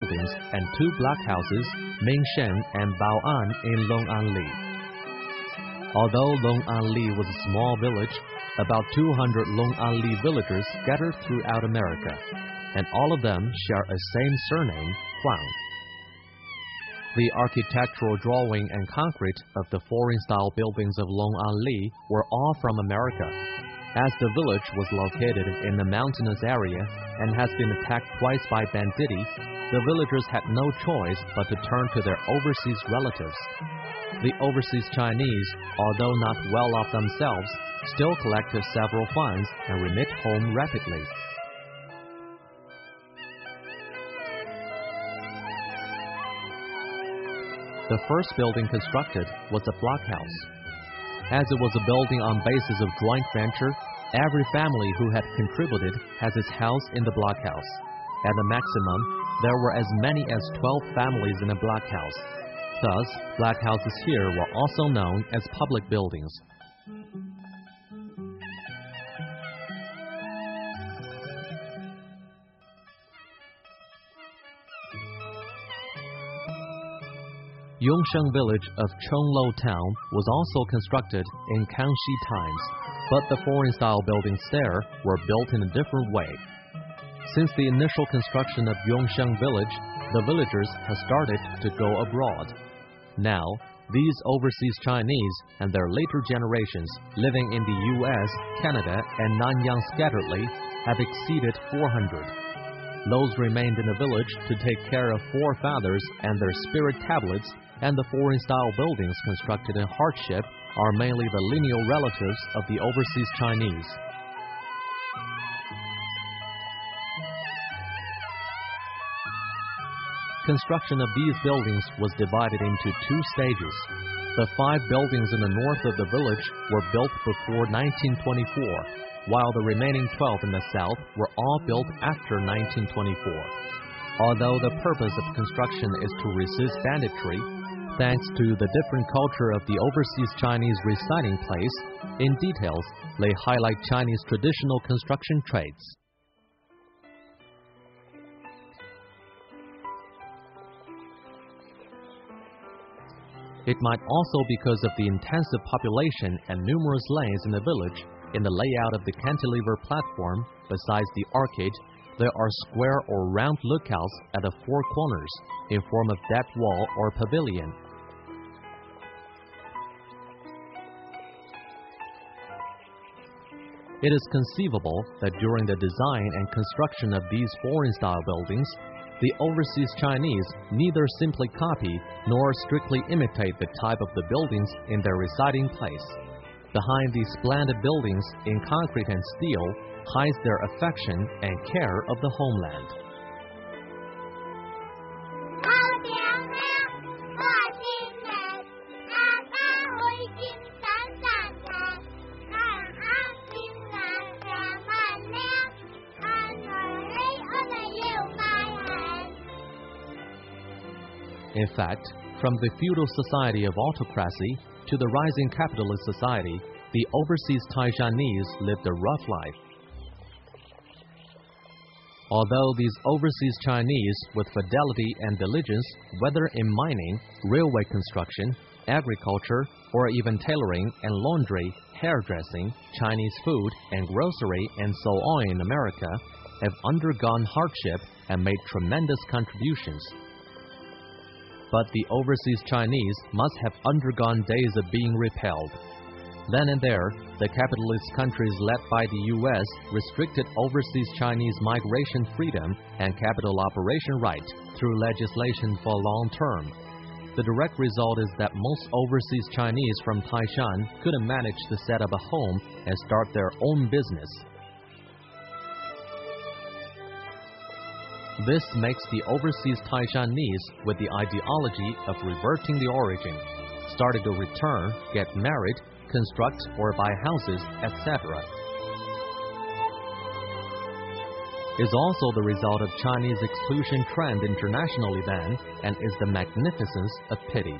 buildings and two blockhouses, Mingsheng and Bao'an in Long'an-li. Although Long'an-li was a small village, about 200 Long'an-li villagers scattered throughout America, and all of them share a same surname, Huang. The architectural drawing and concrete of the foreign-style buildings of Long'an-li were all from America. As the village was located in a mountainous area and has been attacked twice by banditti, the villagers had no choice but to turn to their overseas relatives. The overseas Chinese, although not well off themselves, still collected several funds and remit home rapidly. The first building constructed was a blockhouse. As it was a building on basis of joint venture, every family who had contributed has its house in the blockhouse. At the maximum, there were as many as 12 families in a blockhouse. Thus, blockhouses here were also known as public buildings. Yongsheng village of Chenglo town was also constructed in Kangxi times, but the foreign-style buildings there were built in a different way. Since the initial construction of Yongsheng village, the villagers have started to go abroad. Now, these overseas Chinese and their later generations living in the US, Canada, and Nanyang scatteredly have exceeded 400. Those remained in the village to take care of forefathers and their spirit tablets, and the foreign-style buildings constructed in hardship are mainly the lineal relatives of the overseas Chinese. Construction of these buildings was divided into two stages. The 5 buildings in the north of the village were built before 1924, while the remaining 12 in the south were all built after 1924. Although the purpose of construction is to resist banditry, thanks to the different culture of the overseas Chinese residing place, in details, they highlight Chinese traditional construction traits. It might also because of the intensive population and numerous lanes in the village, in the layout of the cantilever platform, besides the arcade, there are square or round lookouts at the 4 corners, in form of deck wall or pavilion. It is conceivable that during the design and construction of these foreign-style buildings, the overseas Chinese neither simply copy nor strictly imitate the type of the buildings in their residing place. Behind these splendid buildings in concrete and steel hides their affection and care of the homeland. In fact, from the feudal society of autocracy to the rising capitalist society, the overseas Taishanese lived a rough life. Although these overseas Chinese, with fidelity and diligence, whether in mining, railway construction, agriculture, or even tailoring and laundry, hairdressing, Chinese food, and grocery, and so on in America, have undergone hardship and made tremendous contributions. But the overseas Chinese must have undergone days of being repelled. Then and there, the capitalist countries led by the U.S. restricted overseas Chinese migration freedom and capital operation right through legislation for long term. The direct result is that most overseas Chinese from Taishan couldn't manage to set up a home and start their own business. This makes the overseas Taishanese with the ideology of reverting the origin, started to return, get married, construct or buy houses, etc. Is also the result of Chinese exclusion trend internationally then, and is the magnificence of pity.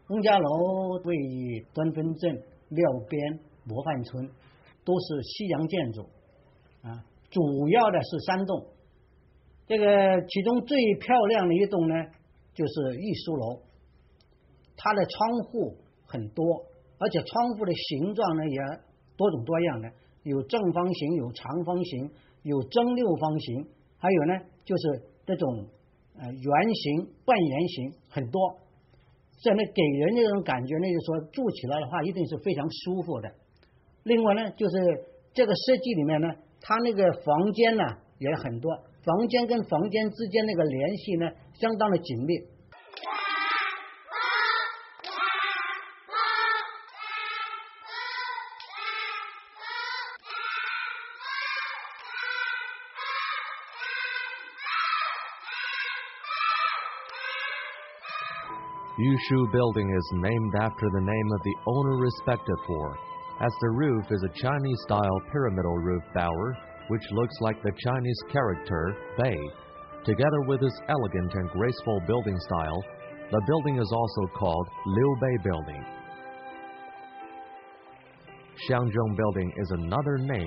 翁家楼位于端分镇廖边模范村，都是西洋建筑啊，主要的是3栋。这个其中最漂亮的一栋呢，就是艺术楼，它的窗户很多，而且窗户的形状呢也多种多样的，有正方形，有长方形，有正六方形，还有呢就是这种圆形、半圆形，很多。这呢给人这种感觉呢，就是说住起来的话一定是非常舒服的。另外呢，就是这个设计里面呢，它那个房间呢也很多，房间跟房间之间那个联系呢相当的紧密。Yushu Building is named after the name of the owner respected for, as the roof is a Chinese-style pyramidal roof bower, which looks like the Chinese character Bei. Together with its elegant and graceful building style, the building is also called Liu Bei Building. Xiangzheng Building is another name